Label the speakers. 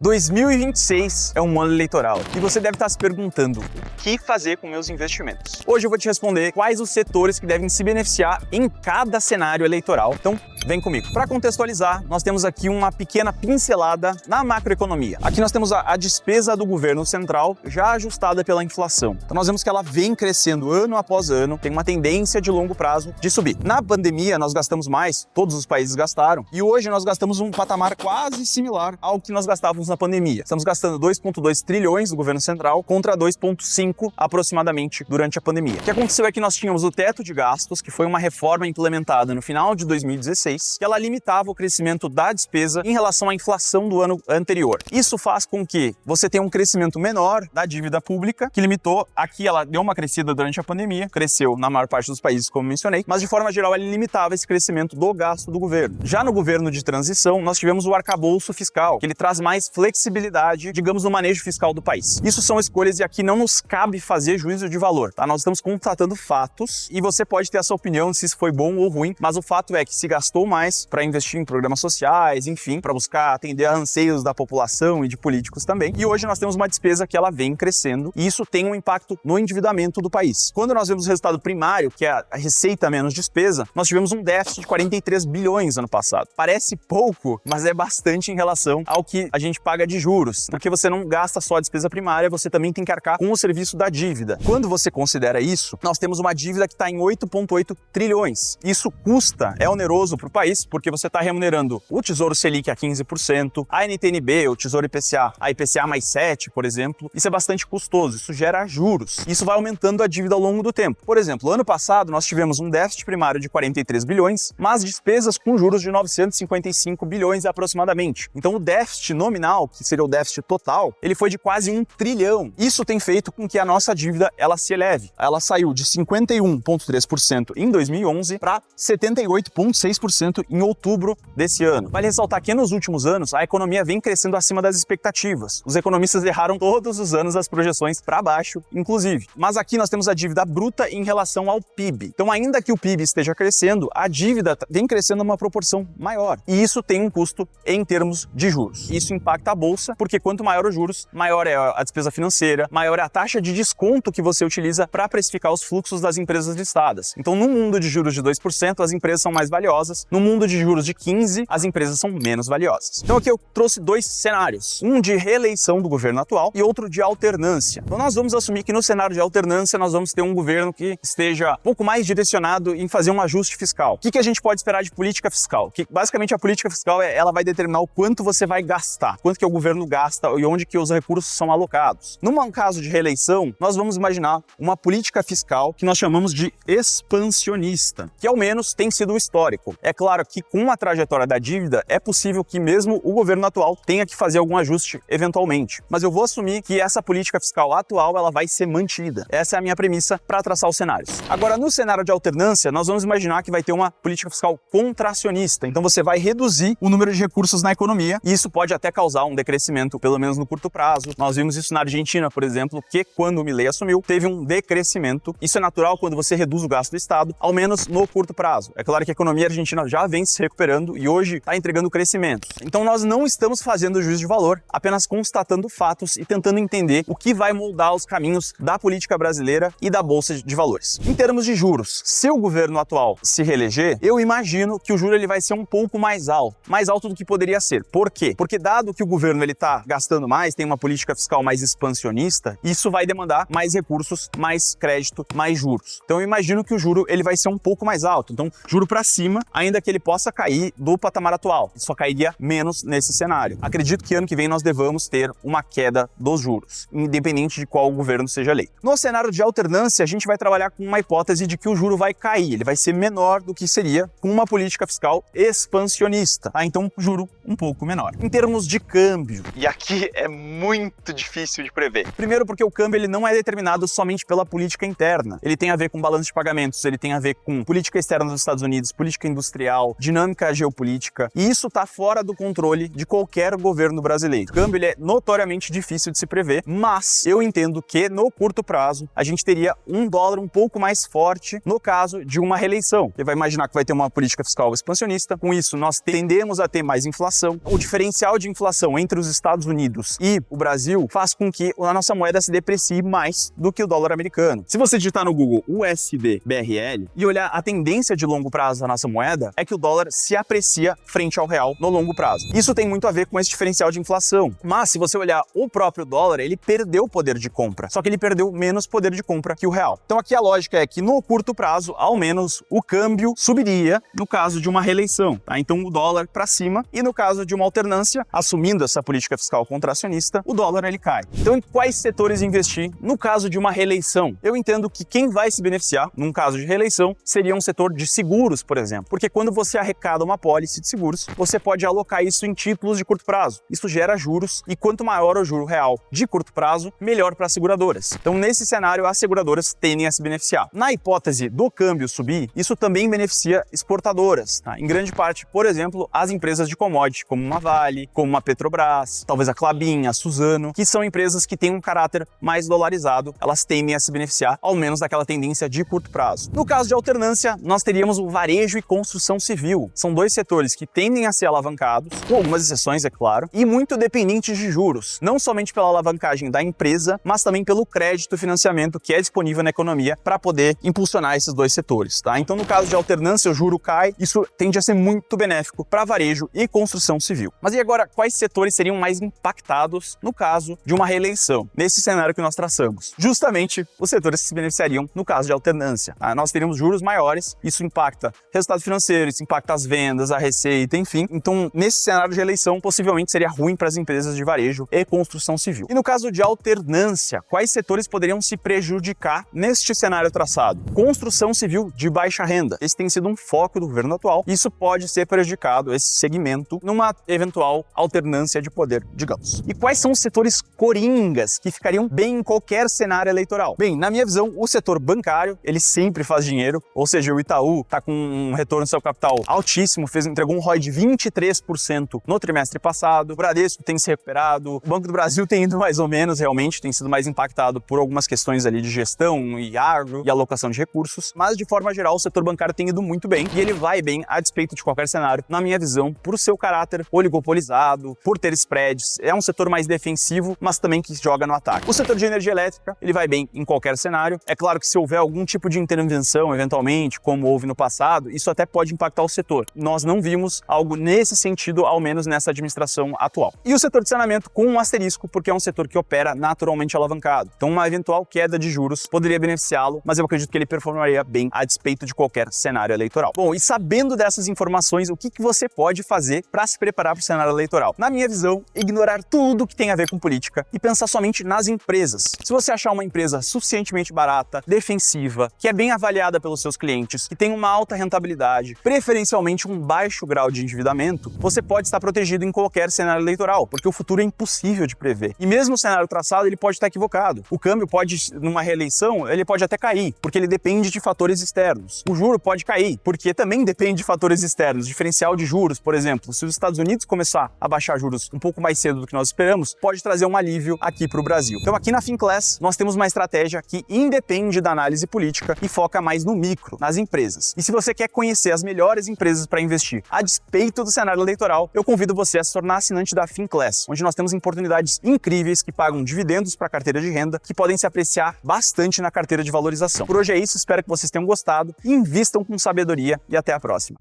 Speaker 1: 2026 é um ano eleitoral e você deve estar se perguntando o que fazer com meus investimentos. Hoje eu vou te responder quais os setores que devem se beneficiar em cada cenário eleitoral. Então, vem comigo. Para contextualizar, nós temos aqui uma pequena pincelada na macroeconomia. Aqui nós temos a despesa do governo central já ajustada pela inflação. Então nós vemos que ela vem crescendo ano após ano, tem uma tendência de longo prazo de subir. Na pandemia nós gastamos mais, todos os países gastaram, e hoje nós gastamos um patamar quase similar ao que nós gastávamos na pandemia. Estamos gastando 2,2 trilhões do governo central contra 2,5 aproximadamente durante a pandemia. O que aconteceu é que nós tínhamos o teto de gastos, que foi uma reforma implementada no final de 2016, que ela limitava o crescimento da despesa em relação à inflação do ano anterior. Isso faz com que você tenha um crescimento menor da dívida pública, que limitou, aqui ela deu uma crescida durante a pandemia, cresceu na maior parte dos países, como mencionei, mas de forma geral ele limitava esse crescimento do gasto do governo. Já no governo de transição, nós tivemos o arcabouço fiscal, que ele traz mais flexibilidade, digamos, no manejo fiscal do país. Isso são escolhas e aqui não nos cabe fazer juízo de valor, tá? Nós estamos constatando fatos e você pode ter a sua opinião se isso foi bom ou ruim, mas o fato é que se gastou mais para investir em programas sociais, enfim, para buscar atender a anseios da população e de políticos também. E hoje nós temos uma despesa que ela vem crescendo e isso tem um impacto no endividamento do país. Quando nós vemos o resultado primário, que é a receita menos despesa, nós tivemos um déficit de 43 bilhões ano passado. Parece pouco, mas é bastante em relação ao que a gente paga de juros, porque você não gasta só a despesa primária, você também tem que arcar com o serviço da dívida. Quando você considera isso, nós temos uma dívida que está em 8,8 trilhões. Isso custa, é oneroso para o país, porque você está remunerando o Tesouro Selic a 15%, a NTN-B, o Tesouro IPCA, a IPCA mais 7, por exemplo. Isso é bastante custoso, isso gera juros. Isso vai aumentando a dívida ao longo do tempo. Por exemplo, ano passado nós tivemos um déficit primário de 43 bilhões, mas despesas com juros de 955 bilhões aproximadamente. Então o déficit nominal, que seria o déficit total, ele foi de quase 1 trilhão. Isso tem feito com que a nossa dívida ela se eleve. Ela saiu de 51,3% em 2011 para 78,6% em outubro desse ano. Vale ressaltar que nos últimos anos a economia vem crescendo acima das expectativas. Os economistas erraram todos os anos as projeções para baixo, inclusive. Mas aqui nós temos a dívida bruta em relação ao PIB. Então, ainda que o PIB esteja crescendo, a dívida vem crescendo numa proporção maior. E isso tem um custo em termos de juros. Isso impacta a bolsa, porque quanto maior os juros, maior é a despesa financeira, maior é a taxa de desconto que você utiliza para precificar os fluxos das empresas listadas. Então, no mundo de juros de 2%, as empresas são mais valiosas. No mundo de juros de 15%, as empresas são menos valiosas. Então, aqui eu trouxe dois cenários. Um de reeleição do governo atual e outro de alternância. Então, nós vamos assumir que no cenário de alternância, nós vamos ter um governo que esteja um pouco mais direcionado em fazer um ajuste fiscal. O que a gente pode esperar de política fiscal? Que basicamente a política fiscal ela vai determinar o quanto você vai gastar, quanto que o governo gasta e onde que os recursos são alocados. Num caso de reeleição, nós vamos imaginar uma política fiscal que nós chamamos de expansionista, que ao menos tem sido o histórico. É claro que com a trajetória da dívida, é possível que mesmo o governo atual tenha que fazer algum ajuste eventualmente. Mas eu vou assumir que essa política fiscal atual ela vai ser mantida. Essa é a minha premissa para traçar os cenários. Agora, no cenário de alternância, nós vamos imaginar que vai ter uma política fiscal contracionista. Então você vai reduzir o número de recursos na economia e isso pode até causar um decrescimento, pelo menos no curto prazo. Nós vimos isso na Argentina, por exemplo, que quando o Milei assumiu, teve um decrescimento. Isso é natural quando você reduz o gasto do Estado, ao menos no curto prazo. É claro que a economia argentina já vem se recuperando e hoje está entregando crescimentos. Então nós não estamos fazendo juízo de valor, apenas constatando fatos e tentando entender o que vai moldar os caminhos da política brasileira e da Bolsa de Valores. Em termos de juros, se o governo atual se reeleger, eu imagino que o juro ele vai ser um pouco mais alto do que poderia ser. Por quê? Porque dado que o governo ele está gastando mais, tem uma política fiscal mais expansionista, isso vai demandar mais recursos, mais crédito, mais juros. Então eu imagino que o juro ele vai ser um pouco mais alto. Então, juro para cima, ainda que ele possa cair do patamar atual. Só cairia menos nesse cenário. Acredito que ano que vem nós devamos ter uma queda dos juros, independente de qual governo seja eleito. No cenário de alternância, a gente vai trabalhar com uma hipótese de que o juro vai cair. Ele vai ser menor do que seria com uma política fiscal expansionista. Então, juro um pouco menor. Em termos de câmbio, e aqui é muito difícil de prever. Primeiro porque o câmbio ele não é determinado somente pela política interna. Ele tem a ver com balanço de pagamentos, ele tem a ver com política externa dos Estados Unidos, política industrial, empresarial, dinâmica geopolítica, e isso está fora do controle de qualquer governo brasileiro. O câmbio ele é notoriamente difícil de se prever, mas eu entendo que no curto prazo a gente teria um dólar um pouco mais forte no caso de uma reeleição. Você vai imaginar que vai ter uma política fiscal expansionista, com isso nós tendemos a ter mais inflação. O diferencial de inflação entre os Estados Unidos e o Brasil faz com que a nossa moeda se deprecie mais do que o dólar americano. Se você digitar no Google USD/BRL e olhar a tendência de longo prazo da nossa moeda, é que o dólar se aprecia frente ao real no longo prazo. Isso tem muito a ver com esse diferencial de inflação. Mas se você olhar o próprio dólar, ele perdeu poder de compra, só que ele perdeu menos poder de compra que o real. Então aqui a lógica é que no curto prazo, ao menos, o câmbio subiria no caso de uma reeleição, tá? Então o dólar para cima, e no caso de uma alternância, assumindo essa política fiscal contracionista, o dólar ele cai. Então em quais setores investir no caso de uma reeleição? Eu entendo que quem vai se beneficiar num caso de reeleição seria um setor de seguros, por exemplo, porque quando você arrecada uma pólice de seguros, você pode alocar isso em títulos de curto prazo. Isso gera juros, e quanto maior o juro real de curto prazo, melhor para as seguradoras. Então nesse cenário, as seguradoras tendem a se beneficiar. Na hipótese do câmbio subir, isso também beneficia exportadoras, tá? Em grande parte, por exemplo, as empresas de commodity, como uma Vale, como uma Petrobras, talvez a Klabin, a Suzano, que são empresas que têm um caráter mais dolarizado, elas tendem a se beneficiar, ao menos daquela tendência de curto prazo. No caso de alternância, nós teríamos o varejo e construção civil. São dois setores que tendem a ser alavancados, com algumas exceções, é claro, e muito dependentes de juros, não somente pela alavancagem da empresa, mas também pelo crédito e financiamento que é disponível na economia para poder impulsionar esses dois setores, tá? Então, no caso de alternância, o juro cai, isso tende a ser muito benéfico para varejo e construção civil. Mas e agora, quais setores seriam mais impactados no caso de uma reeleição, nesse cenário que nós traçamos? Justamente os setores que se beneficiariam no caso de alternância, tá? Nós teríamos juros maiores, isso impacta resultado financeiro, isso impacta as vendas, a receita, enfim. Então, nesse cenário de eleição, possivelmente seria ruim para as empresas de varejo e construção civil. E no caso de alternância, quais setores poderiam se prejudicar neste cenário traçado? Construção civil de baixa renda. Esse tem sido um foco do governo atual. Isso pode ser prejudicado, esse segmento, numa eventual alternância de poder, digamos. E quais são os setores coringas que ficariam bem em qualquer cenário eleitoral? Bem, na minha visão, o setor bancário, ele sempre faz dinheiro, ou seja, o Itaú está com um retorno do seu capital altíssimo, entregou um ROI de 23% no trimestre passado, o Bradesco tem se recuperado, o Banco do Brasil tem ido mais ou menos, realmente, tem sido mais impactado por algumas questões ali de gestão e agro e alocação de recursos, mas de forma geral o setor bancário tem ido muito bem e ele vai bem a despeito de qualquer cenário, na minha visão, por seu caráter oligopolizado, por ter spreads, é um setor mais defensivo, mas também que joga no ataque. O setor de energia elétrica, ele vai bem em qualquer cenário, é claro que se houver algum tipo de intervenção, eventualmente, como houve no passado, isso até pode impactar o setor. Nós não vimos algo nesse sentido, ao menos nessa administração atual. E o setor de saneamento com um asterisco, porque é um setor que opera naturalmente alavancado. Então uma eventual queda de juros poderia beneficiá-lo, mas eu acredito que ele performaria bem a despeito de qualquer cenário eleitoral. Bom, e sabendo dessas informações, o que você pode fazer para se preparar para o cenário eleitoral? Na minha visão, ignorar tudo que tem a ver com política e pensar somente nas empresas. Se você achar uma empresa suficientemente barata, defensiva, que é bem avaliada pelos seus clientes, que tem uma alta rentabilidade, preferencialmente um baixo grau de endividamento, você pode estar protegido em qualquer cenário eleitoral, porque o futuro é impossível de prever. E mesmo o cenário traçado, ele pode estar equivocado. O câmbio pode, numa reeleição, ele pode até cair, porque ele depende de fatores externos. O juro pode cair, porque também depende de fatores externos. Diferencial de juros, por exemplo, se os Estados Unidos começar a baixar juros um pouco mais cedo do que nós esperamos, pode trazer um alívio aqui para o Brasil. Então aqui na Finclass, nós temos uma estratégia que independe da análise política e foca mais no micro, nas empresas. E se você quer conhecer as melhores empresas para investir a despeito do cenário eleitoral, eu convido você a se tornar assinante da Finclass, onde nós temos oportunidades incríveis que pagam dividendos para a carteira de renda, que podem se apreciar bastante na carteira de valorização. Por hoje é isso, espero que vocês tenham gostado, invistam com sabedoria e até a próxima.